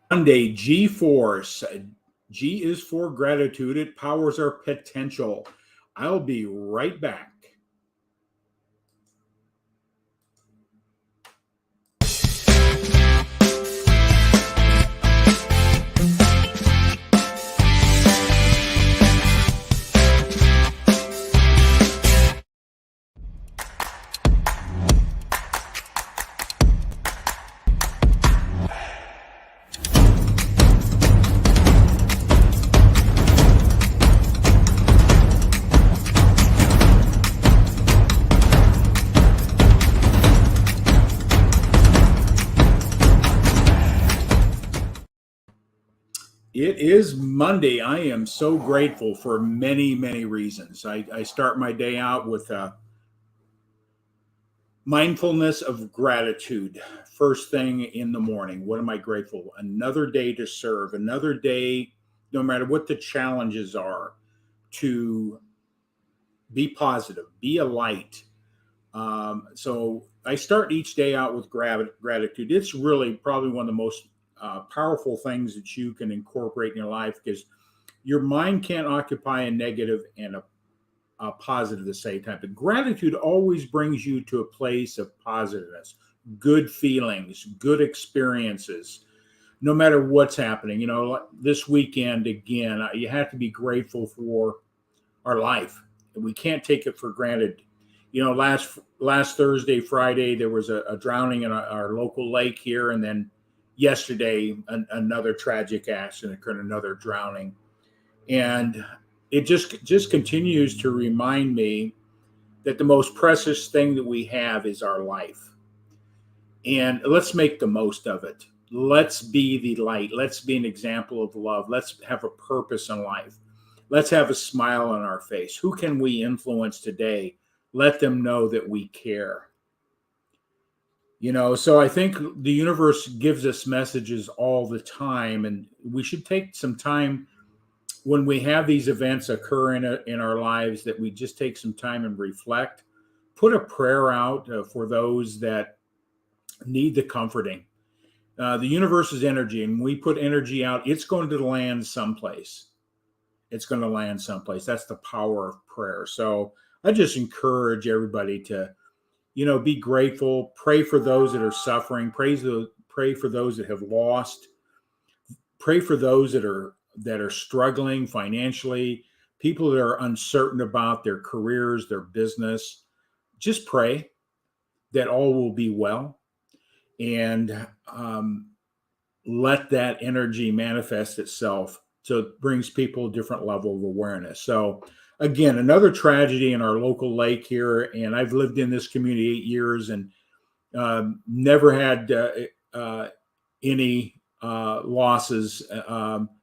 Monday, G Force. G is for gratitude. It powers our potential. I'll be right back. It is Monday. I am so grateful for many, many reasons. I start my day out with mindfulness of gratitude. First thing in the morning, what am I grateful? Another day to serve, another day, no matter what the challenges are, to be positive, be a light. So I start each day out with gratitude. It's really probably one of the most powerful things that you can incorporate in your life because your mind can't occupy a negative and a positive at the same time. But gratitude always brings you to a place of positiveness, good feelings, good experiences, no matter what's happening. This weekend, again, you have to be grateful for our life. We can't take it for granted. Last Thursday, Friday, there was a drowning in our local lake here, and then yesterday, another tragic accident occurred, another drowning, and it just continues to remind me that the most precious thing that we have is our life, and let's make the most of it. Let's be the light. Let's be an example of love. Let's have a purpose in life. Let's have a smile on our face. Who can we influence today? Let them know that we care. So I think the universe gives us messages all the time, and we should take some time when we have these events occur in our lives that we just take some time and reflect, put a prayer out for those that need the comforting. The universe is energy, and when we put energy out, it's going to land someplace. It's going to land someplace. That's the power of prayer. So I just encourage everybody to, be grateful, pray for those that are suffering, pray for those that have lost, pray for those that are struggling financially, people that are uncertain about their careers, their business. Just pray that all will be well, and let that energy manifest itself so it brings people a different level of awareness. So again, another tragedy in our local lake here, and I've lived in this community 8 years and never had any losses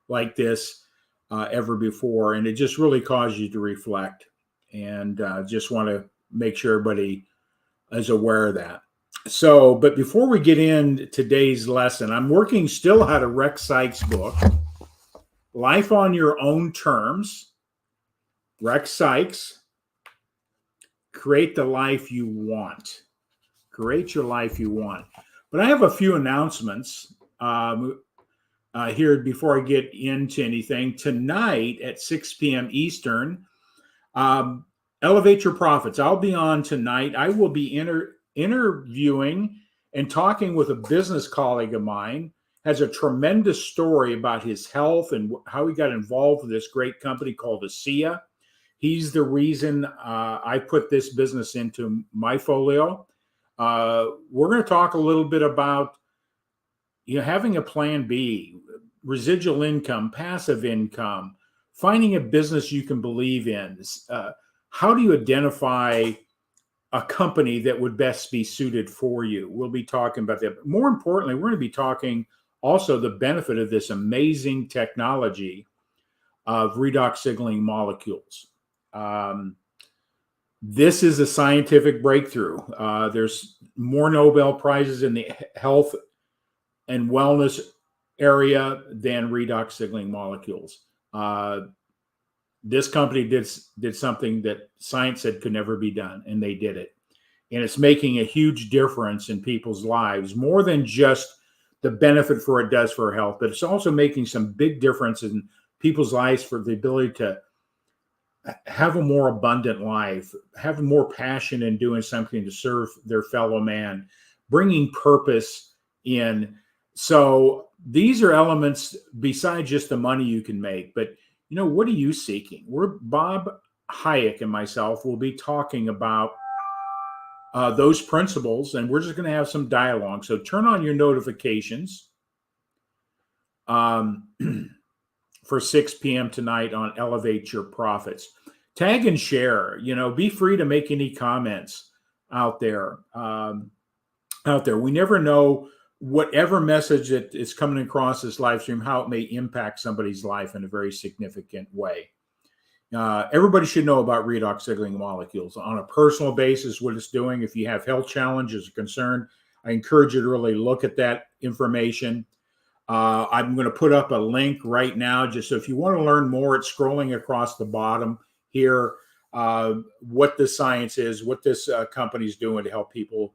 like this ever before, and it just really caused you to reflect, and just want to make sure everybody is aware of that. So, but before we get in today's lesson, I'm working still out of Rex Sikes' book, Life on Your Own Terms. Rex Sikes, create the life you want. Create your life you want. But I have a few announcements here before I get into anything. Tonight at 6 p.m. Eastern, Elevate Your Profits. I'll be on tonight. I will be interviewing and talking with a business colleague of mine. Has a tremendous story about his health and how he got involved with this great company called ASEA. He's the reason I put this business into my folio. We're going to talk a little bit about having a plan B, residual income, passive income, finding a business you can believe in. How do you identify a company that would best be suited for you? We'll be talking about that. But more importantly, we're going to be talking also the benefit of this amazing technology of redox signaling molecules. This is a scientific breakthrough. There's more Nobel Prizes in the health and wellness area than redox signaling molecules. This company did something that science said could never be done, and they did it. And it's making a huge difference in people's lives, more than just the benefit for it does for our health, but it's also making some big difference in people's lives for the ability to have a more abundant life, have more passion in doing something to serve their fellow man, bringing purpose in. So these are elements besides just the money you can make. But, what are you seeking? Bob Hayek and myself will be talking about those principles, and we're just going to have some dialogue. So turn on your notifications for 6 p.m. tonight on Elevate Your Profits. Tag and share. Be free to make any comments out there. We never know whatever message that is coming across this live stream, how it may impact somebody's life in a very significant way. Everybody should know about redox signaling molecules on a personal basis, what it's doing. If you have health challenges or concern, I encourage you to really look at that information. I'm going to put up a link right now, just so if you want to learn more, it's scrolling across the bottom here, what the science is, what this company is doing to help people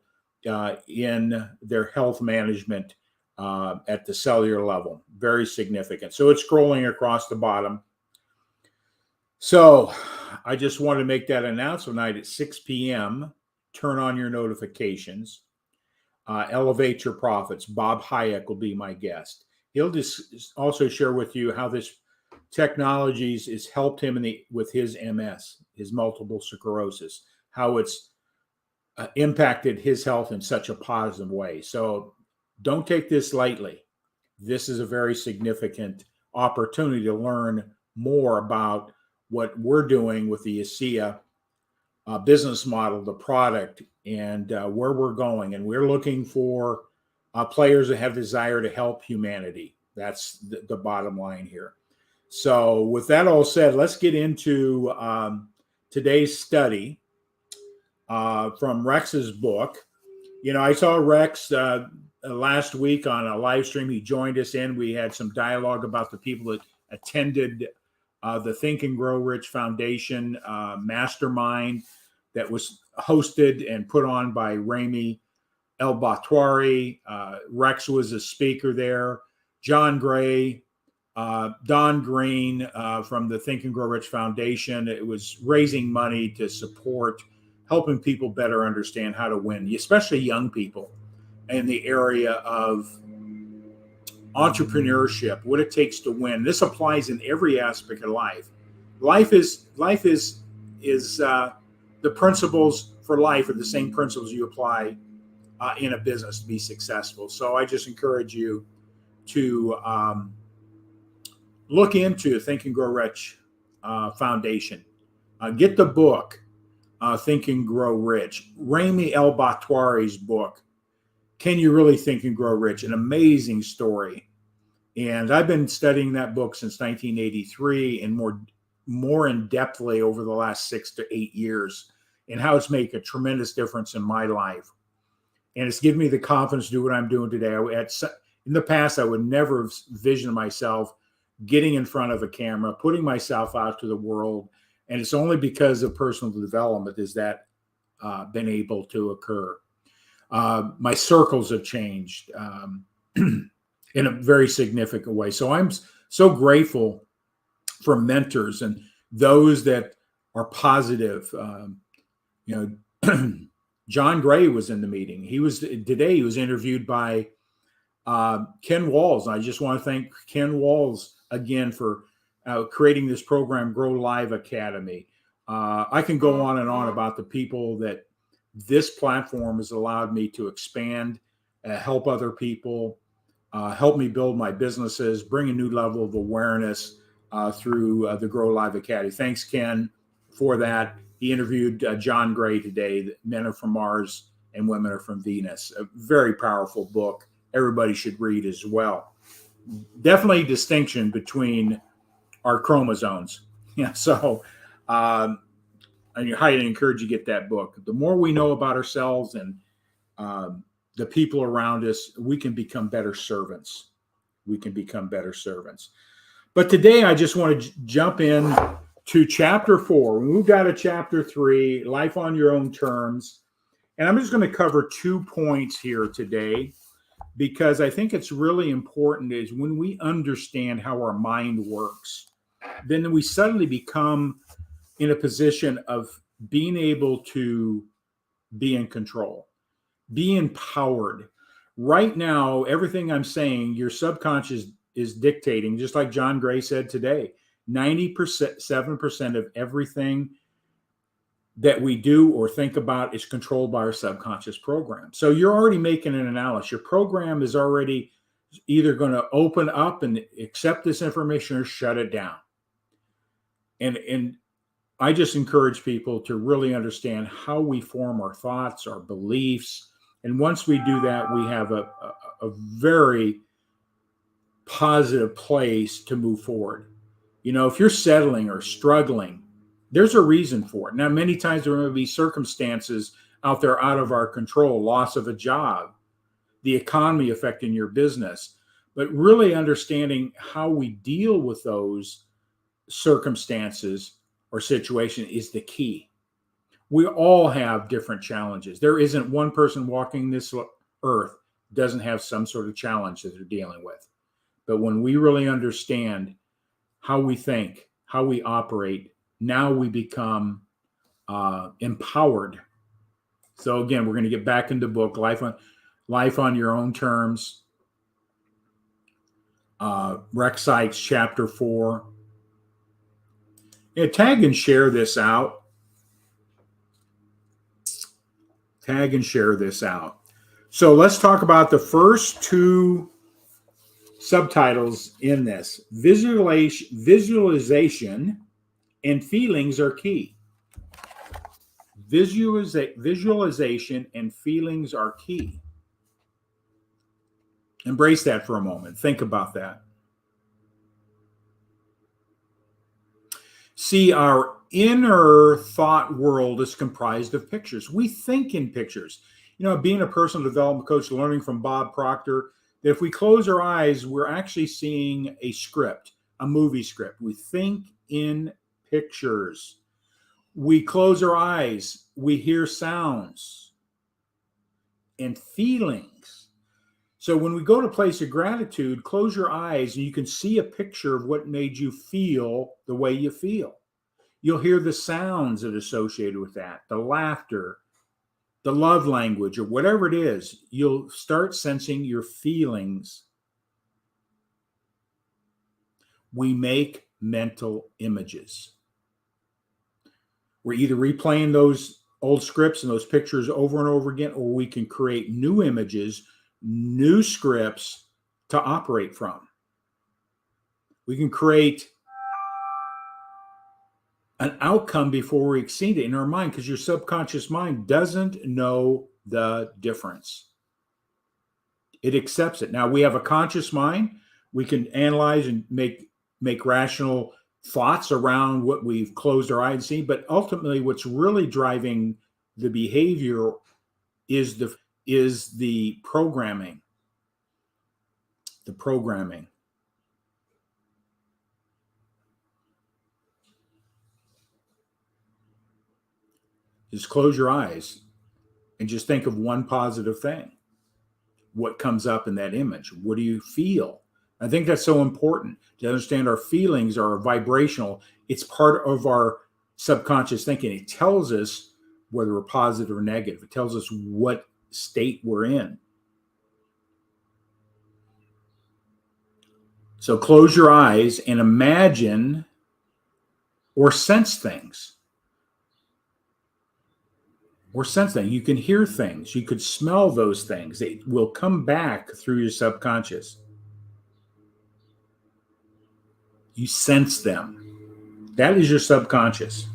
in their health management at the cellular level. Very significant. So it's scrolling across the bottom. So I just want to make that announcement tonight at 6 p.m. Turn on your notifications. Elevate Your Profits. Bob Hayek will be my guest. He'll just also share with you how this technologies has helped him with his MS, his multiple sclerosis, how it's impacted his health in such a positive way. So don't take this lightly. This is a very significant opportunity to learn more about what we're doing with the ASEA business model, the product, and where we're going. And we're looking for players that have desire to help humanity. That's the bottom line here. So with that all said, let's get into today's study from Rex's book. I saw Rex last week on a live stream. He joined us in. We had some dialogue about the people that attended the Think and Grow Rich Foundation mastermind that was hosted and put on by Rami El-Batwari. Rex was a speaker there. John Gray, Don Green from the Think and Grow Rich Foundation. It was raising money to support helping people better understand how to win, especially young people in the area of entrepreneurship, what it takes to win. This applies in every aspect of life. Life is the principles for life are the same principles you apply in a business to be successful. So I just encourage you to look into Think and Grow Rich Foundation. Get the book, Think and Grow Rich. Rami El-Batwari's book, Can You Really Think and Grow Rich? An amazing story. And I've been studying that book since 1983 and more in-depthly over the last 6 to 8 years, and how it's made a tremendous difference in my life. And it's given me the confidence to do what I'm doing today. In the past, I would never have envisioned myself getting in front of a camera, putting myself out to the world. And it's only because of personal development has that been able to occur. My circles have changed in a very significant way. So I'm so grateful for mentors and those that are positive. John Gray was in the meeting. He was interviewed by Ken Walls. I just want to thank Ken Walls again for creating this program, Grow Live Academy. I can go on and on about the people that this platform has allowed me to expand, help other people, help me build my businesses, bring a new level of awareness through the Grow Live Academy. Thanks, Ken, for that. He interviewed John Gray today, Men Are From Mars and Women Are From Venus. A very powerful book. Everybody should read as well. Definitely distinction between our chromosomes. Yeah, so I highly encourage you to get that book. The more we know about ourselves and the people around us, we can become better servants. But today I just want to jump in to chapter 4. We moved out of chapter 3, Life on Your Own Terms. And I'm just going to cover 2 points here today because I think it's really important is when we understand how our mind works, then we suddenly become in a position of being able to be in control, be empowered. Right now, everything I'm saying, your subconscious is dictating, just like John Gray said today. 97% of everything that we do or think about is controlled by our subconscious program. So you're already making an analysis. Your program is already either going to open up and accept this information or shut it down. And I just encourage people to really understand how we form our thoughts, our beliefs. And once we do that, we have a very positive place to move forward. You know, if you're settling or struggling, there's a reason for it. Now, many times there may be circumstances out there out of our control, loss of a job, the economy affecting your business, but really understanding how we deal with those circumstances or situation is the key. We all have different challenges. There isn't one person walking this earth doesn't have some sort of challenge that they're dealing with. But when we really understand how we think, how we operate, now we become empowered. So again, we're going to get back into the book, Life on Your Own Terms. Rex Sikes, chapter 4. Yeah, tag and share this out. Tag and share this out. So let's talk about the first two subtitles in this. Visualization and feelings are key. Visualization and feelings are key. Embrace that for a moment. Think about that. See, our inner thought world is comprised of pictures. We think in pictures. You know, being a personal development coach, learning from Bob Proctor, that if we close our eyes, we're actually seeing a script, a movie script. We think in pictures. We close our eyes, we hear sounds and feelings. So when we go to a place of gratitude, close your eyes and you can see a picture of what made you feel the way you feel. You'll hear the sounds that are associated with that, the laughter, the love language, or whatever it is. You'll start sensing your feelings. We make mental images. We're either replaying those old scripts and those pictures over and over again, or we can create new images, new scripts to operate from. We can create an outcome before we exceed it in our mind, because your subconscious mind doesn't know the difference. It accepts it. Now, we have a conscious mind. We can analyze and make rational thoughts around what we've closed our eyes and seen, but ultimately what's really driving the behavior is the programming. The programming. Just close your eyes and just think of one positive thing. What comes up in that image? What do you feel? I think that's so important to understand. Our feelings are vibrational. It's part of our subconscious thinking. It tells us whether we're positive or negative. It tells us what state we're in. So close your eyes and imagine or sense things. Or sense things. You can hear things. You could smell those things. They will come back through your subconscious. You sense them. That is your subconscious.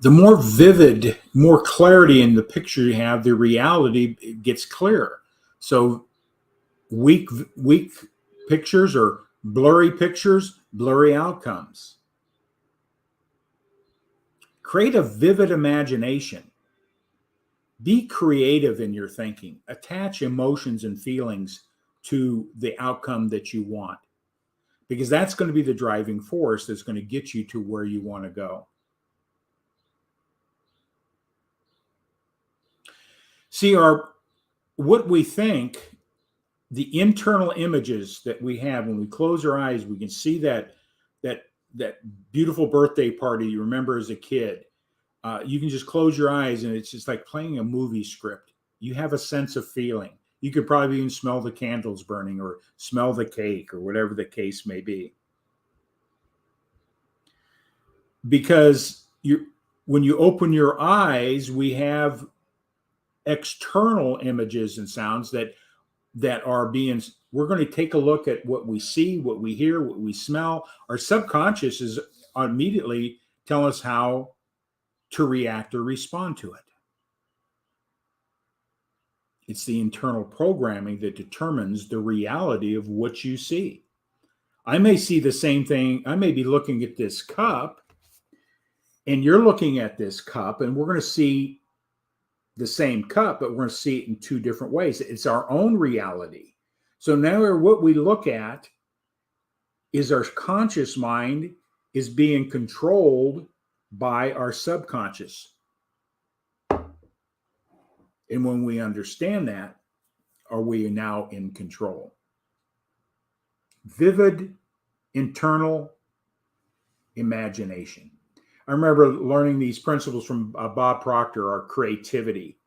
The more vivid, more clarity in the picture you have, the reality gets clearer. So weak pictures or blurry pictures, blurry outcomes. Create a vivid imagination. Be creative in your thinking. Attach emotions and feelings to the outcome that you want, because that's going to be the driving force that's going to get you to where you want to go. See, what we think, the internal images that we have when we close our eyes, we can see that that beautiful birthday party you remember as a kid. You can just close your eyes and it's just like playing a movie script. You have a sense of feeling. You could probably even smell the candles burning or smell the cake or whatever the case may be. Because when you open your eyes, we have external images and sounds that are being, we're going to take a look at what we see, what we hear, what we smell. Our subconscious is immediately telling us how to react or respond to it. It's the internal programming that determines the reality of what you see. I may see the same thing. I may be looking at this cup and you're looking at this cup and we're going to see the same cup, but we're going to see it in two different ways. It's our own reality. So now what we look at is our conscious mind is being controlled by our subconscious. And when we understand that, are we now in control? Vivid internal imagination. I remember learning these principles from Bob Proctor, our creativity,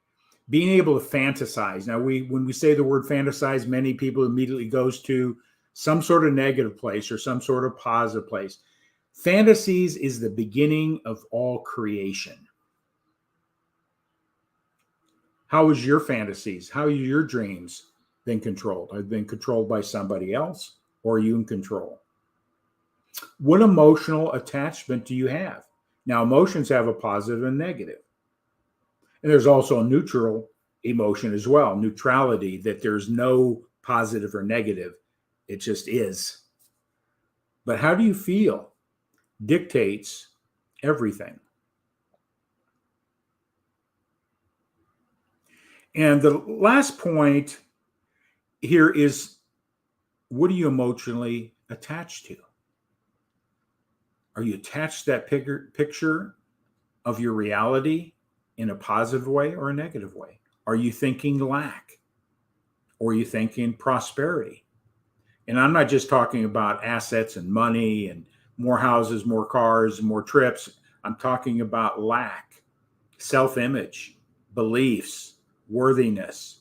being able to fantasize. Now, when we say the word fantasize, many people immediately goes to some sort of negative place or some sort of positive place. Fantasies is the beginning of all creation. How is your fantasies? How are your dreams been controlled? Have been controlled by somebody else, or are you in control? What emotional attachment do you have? Now, emotions have a positive and negative. And there's also a neutral emotion as well, neutrality, that there's no positive or negative. It just is. But how do you feel dictates everything. And the last point here is, what are you emotionally attached to? Are you attached to that picture of your reality in a positive way or a negative way? Are you thinking lack? Or are you thinking prosperity? And I'm not just talking about assets and money and more houses, more cars, more trips. I'm talking about lack, self-image, beliefs, worthiness,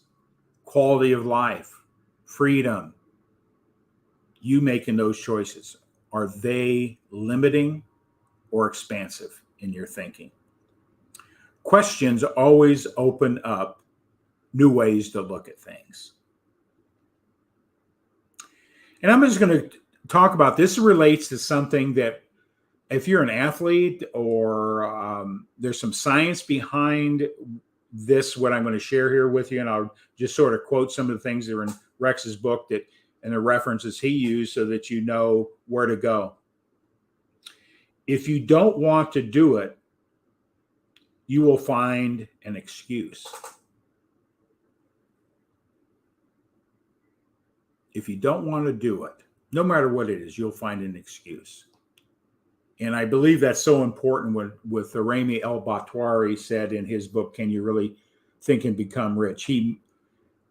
quality of life, freedom. You making those choices. Are they limiting or expansive in your thinking? Questions always open up new ways to look at things. And I'm just going to talk about this. Relates to something that, if you're an athlete or there's some science behind this, what I'm going to share here with you, and I'll just sort of quote some of the things that are in Rex's book that and the references he used so that you know where to go. If you don't want to do it, you will find an excuse. If you don't want to do it, no matter what it is, you'll find an excuse. And I believe that's so important with Rami El-Batwari said in his book, Can You Really Think and Become Rich?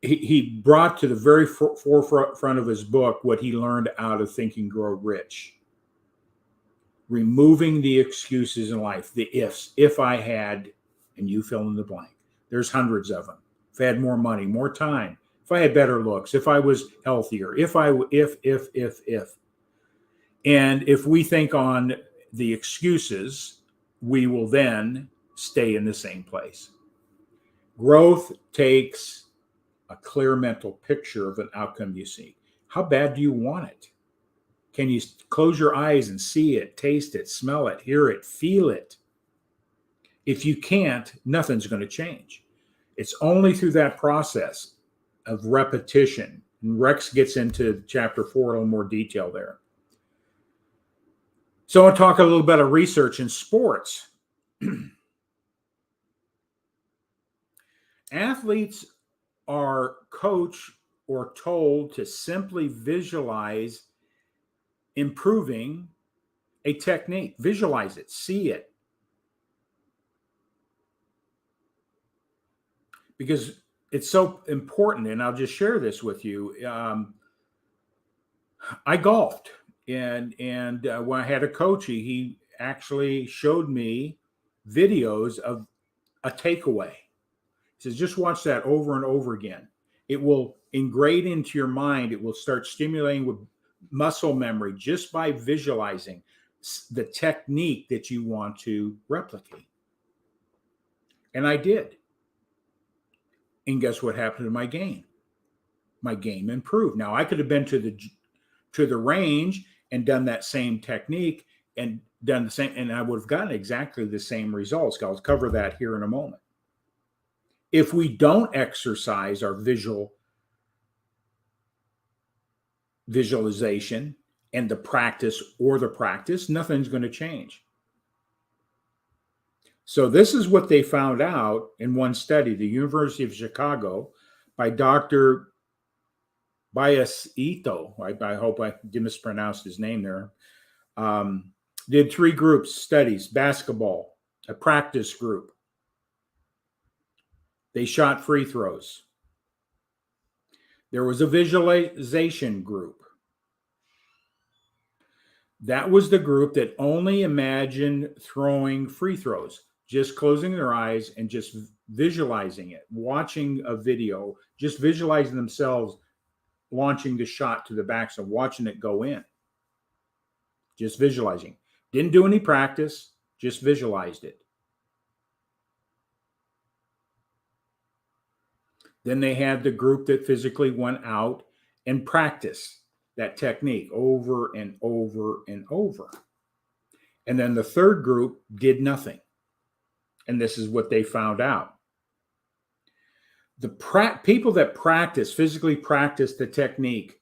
He brought to the very forefront of his book what he learned out of Think and Grow Rich. Removing the excuses in life, the ifs. If I had, and you fill in the blank. There's hundreds of them. If I had more money, more time, if I had better looks, if I was healthier, if. And if we think on the excuses, we will then stay in the same place. Growth takes a clear mental picture of an outcome you see. How bad do you want it? Can you close your eyes and see it, taste it, smell it, hear it, feel it? If you can't, nothing's going to change. It's only through that process of repetition. And Rex gets into chapter 4 in a little more detail there. So I want to talk a little bit of research in sports. Athletes are coached or told to simply visualize improving a technique. Visualize it, see it. Because it's so important, and I'll just share this with you. I golfed, and when I had a coach, he actually showed me videos of a takeaway. He says, just watch that over and over again. It will ingrate into your mind. It will start stimulating with muscle memory just by visualizing the technique that you want to replicate. And I did. And guess what happened to my game? My game improved. Now I could have been to the range and done that same technique and done the same, and I would have gotten exactly the same results. I'll cover that here in a moment. If we don't exercise our visualization and the practice, nothing's going to change. So this is what they found out in one study, the University of Chicago, by Dr. Biasito. I hope I didn't mispronounce his name there. Did 3 groups studies: basketball, a practice group. They shot free throws. There was a visualization group. That was the group that only imagined throwing free throws, just closing their eyes and just visualizing it, watching a video, just visualizing themselves launching the shot to the backside, watching it go in. Just visualizing. Didn't do any practice, just visualized it. Then they had the group that physically went out and practiced that technique over and over and over. And then the third group did nothing. And this is what they found out. The people that physically practice the technique,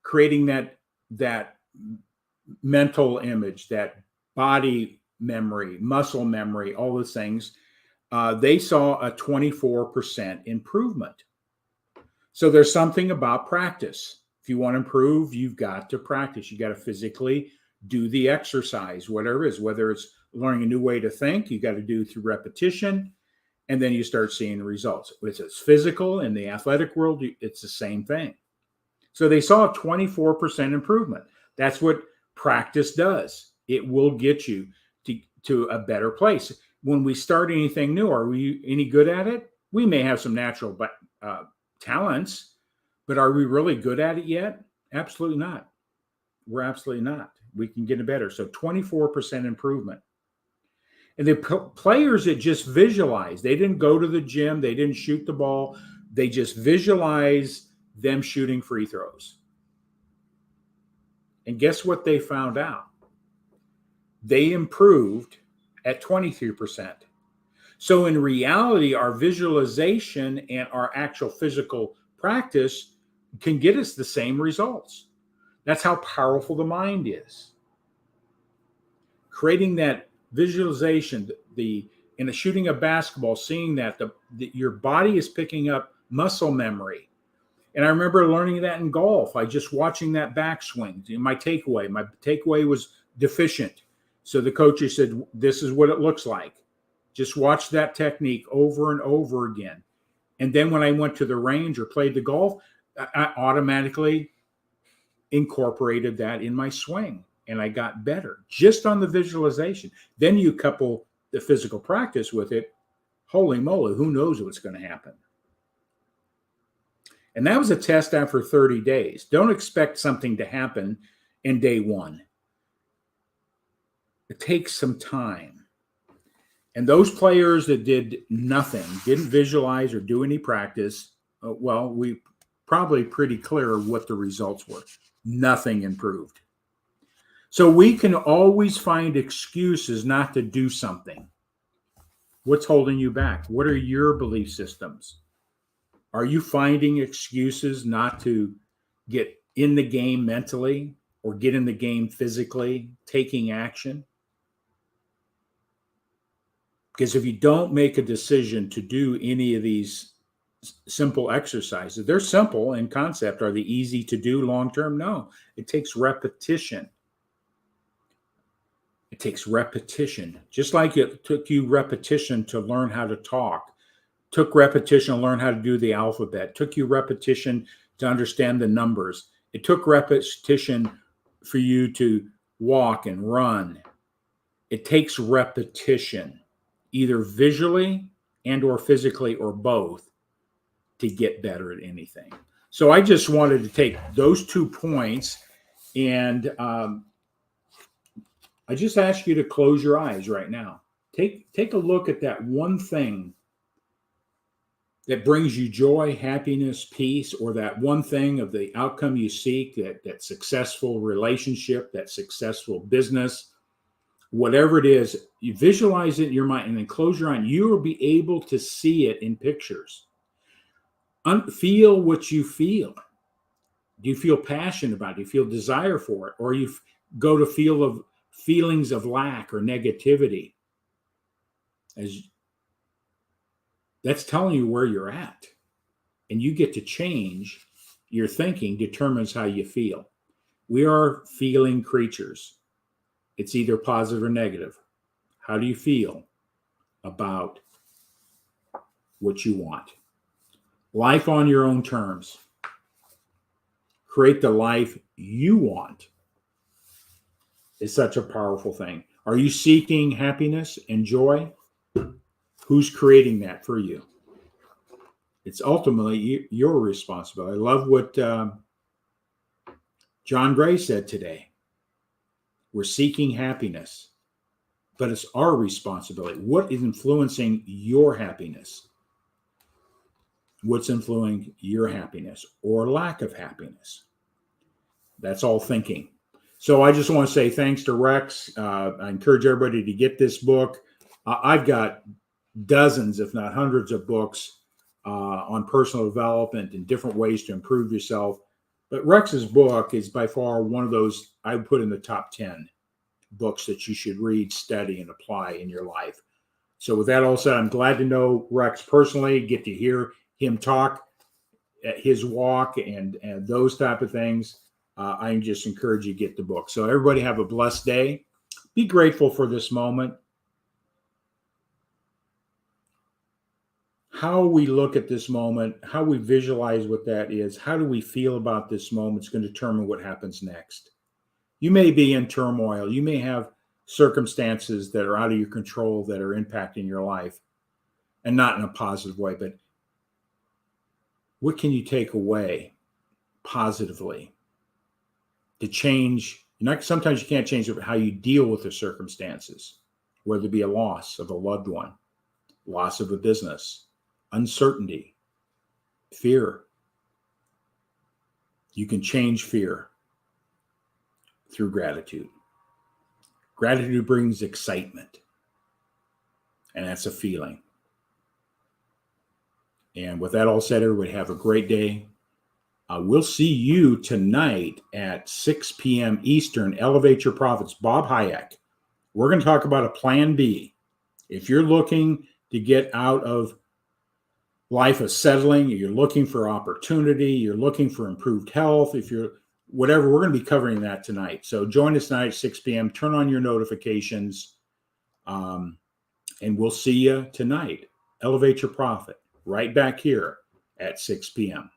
creating that mental image, that body memory, muscle memory, all those things, they saw a 24% improvement. So there's something about practice. If you want to improve, you've got to practice. You got to physically do the exercise, whatever it is, whether it's learning a new way to think, you got to do through repetition, and then you start seeing results. If it's physical in the athletic world, it's the same thing. So they saw a 24% improvement. That's what practice does. It will get you to a better place. When we start anything new, are we any good at it? We may have some natural talents, but are we really good at it yet? Absolutely not. We're absolutely not. We can get it better. So 24% improvement. And the players that just visualize, they didn't go to the gym, they didn't shoot the ball, they just visualize them shooting free throws. And guess what they found out? They improved at 23%. So in reality, our visualization and our actual physical practice can get us the same results. That's how powerful the mind is. Creating that visualization, in the shooting of basketball, seeing that your body is picking up muscle memory. And I remember learning that in golf. I just watching that backswing. My takeaway was deficient. So the coaches said, this is what it looks like. Just watch that technique over and over again. And then when I went to the range or played the golf, I automatically incorporated that in my swing. And I got better just on the visualization. Then you couple the physical practice with it. Holy moly, who knows what's going to happen? And that was a test after 30 days. Don't expect something to happen in day one. It takes some time. And those players that did nothing, didn't visualize or do any practice, we probably pretty clear what the results were. Nothing improved. So we can always find excuses not to do something. What's holding you back? What are your belief systems? Are you finding excuses not to get in the game mentally or get in the game physically, taking action? Because if you don't make a decision to do any of these simple exercises, they're simple in concept. Are they easy to do long-term? No, it takes repetition. It takes repetition. Just like it took you repetition to learn how to talk, Took repetition to learn how to do the alphabet. Took you repetition to understand the numbers. It took repetition for you to walk and run. It takes repetition, either visually and or physically or both, to get better at anything. So I just wanted to take those 2 points, and I just ask you to close your eyes right now. Take a look at that one thing that brings you joy, happiness, peace, or that one thing of the outcome you seek, that successful relationship, that successful business, whatever it is. You visualize it in your mind and then close your eye. You will be able to see it in pictures. Feel what you feel. Do you feel passion about it? Do you feel desire for it? Or you go to feelings of lack or negativity? That's telling you where you're at. And you get to change. Your thinking determines how you feel. We are feeling creatures. It's either positive or negative. How do you feel about what you want? Life on your own terms. Create the life you want is such a powerful thing. Are you seeking happiness and joy? Who's creating that for you? It's ultimately your responsibility. I love what John Gray said today. We're seeking happiness, but it's our responsibility. What is influencing your happiness? What's influencing your happiness or lack of happiness? That's all thinking. So I just want to say thanks to Rex. I encourage everybody to get this book. I've got dozens, if not hundreds of books on personal development and different ways to improve yourself. But Rex's book is by far one of those I would put in the top 10 books that you should read, study, and apply in your life. So with that all said, I'm glad to know Rex personally, get to hear him talk at his walk and those type of things. I just encourage you to get the book. So everybody have a blessed day. Be grateful for this moment. How we look at this moment, how we visualize what that is, how do we feel about this moment is going to determine what happens next. You may be in turmoil. You may have circumstances that are out of your control that are impacting your life, and not in a positive way, but what can you take away positively to change? Sometimes you can't change how you deal with the circumstances, whether it be a loss of a loved one, loss of a business, uncertainty, fear. You can change fear through gratitude. Gratitude brings excitement, and that's a feeling. And with that all said, everybody have a great day. We'll see you tonight at 6 p.m. Eastern. Elevate Your Profits. Bob Hayek. We're going to talk about a plan B. If you're looking to get out of life of settling, you're looking for opportunity, you're looking for improved health, if you're whatever, we're going to be covering that tonight. So join us tonight at 6 p.m. Turn on your notifications, and we'll see you tonight. Elevate Your Profit right back here at 6 p.m.